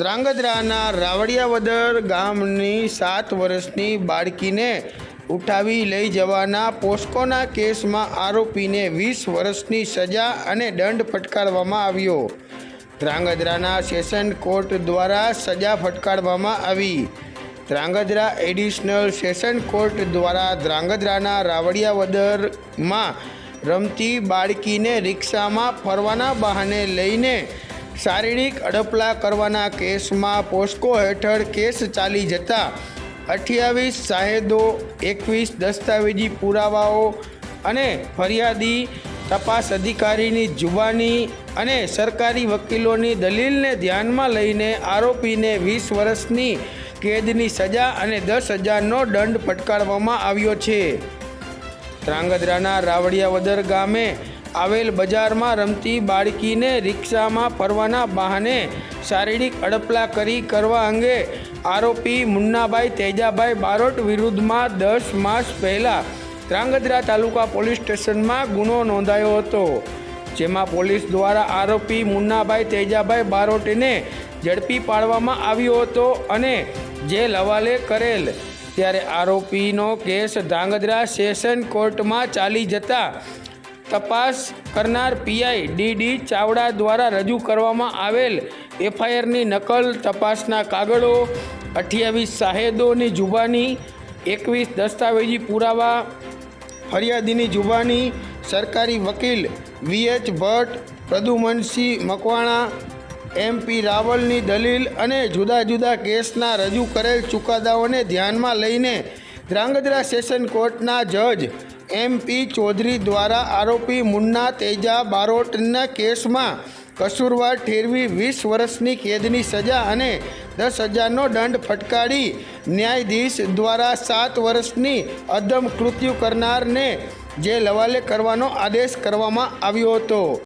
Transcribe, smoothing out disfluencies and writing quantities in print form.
ધ્રાંગધ્રાના રાવડિયાવદર ગામની 7 વર્ષની બાળકીને ઉઠાવી લઈ જવાના પોસ્કોના કેસમાં આરોપીને 20 વર્ષની સજા અને દંડ ફટકારવામાં આવ્યો। ધ્રાંગધ્રાના સેશન કોર્ટ દ્વારા સજા ફટકારવામાં આવી। ધ્રાંગધ્રા એડિશનલ સેશન કોર્ટ દ્વારા ધ્રાંગધ્રાના રાવડિયાવદરમાં રમતી બાળકીને રિક્ષામાં ફરવાના બહાને લઈને શારીરિક અડપલા કરવાના કેસમાં પોસ્કો હેઠળ કેસ ચાલી જતા 28 શાહેદો, 21 દસ્તાવેજી પુરાવાઓ અને ફરિયાદી, તપાસ અધિકારીની જુબાની અને સરકારી વકીલોની દલીલને ધ્યાનમાં લઈને આરોપીને 20 વર્ષની કેદની સજા અને 10,000નો દંડ ફટકારવામાં આવ્યો છે। ધ્રાંગધ્રાના રાવડિયાવદર ગામે આવેલ બજારમાં રમતી બાળકીને રિક્ષામાં ફરવાના બહાને શારીરિક અડપલા કરવા અંગે આરોપી મુન્નાભાઈ તેજાભાઈ બારોટ વિરુદ્ધમાં 10 માસ પહેલાં ધ્રાંગધ્રા તાલુકા પોલીસ સ્ટેશનમાં ગુનો નોંધાયો હતો, જેમાં પોલીસ દ્વારા આરોપી મુન્નાભાઈ તેજાભાઈ બારોટને ઝડપી પાડવામાં આવ્યો હતો અને જેલ હવાલે કરેલ। ત્યારે આરોપીનો કેસ ધ્રાંગધ્રા સેશન કોર્ટમાં ચાલી જતા તપાસ કરનાર પીઆઈ ડી ચાવડા દ્વારા રજૂ કરવામાં આવેલ એફઆઈઆરની નકલ, તપાસના કાગળો, 28 શાહેદોની જુબાની, 21 દસ્તાવેજી પુરાવા, ફરિયાદીની જુબાની, સરકારી વકીલ વીએચ ભટ્ટ, પ્રદ્યુમનસિંહ મકવાણા, એમપી રાવલની દલીલ અને જુદા જુદા કેસના રજૂ કરેલ ચુકાદાઓને ધ્યાનમાં લઈને ધ્રાંગધ્રા સેશન કોર્ટના જજ એમપી ચૌધરી દ્વારા આરોપી મુન્ના તેજા બારોટના કેસમાં કસૂરવાર ઠેરવી 20 વર્ષની કેદની સજા અને 10,000નો દંડ ફટકારી ન્યાયાધીશ દ્વારા 7 વર્ષની અધમ કૃત્યુ કરનારને જેલ હવાલે કરવાનો આદેશ કરવામાં આવ્યો હતો।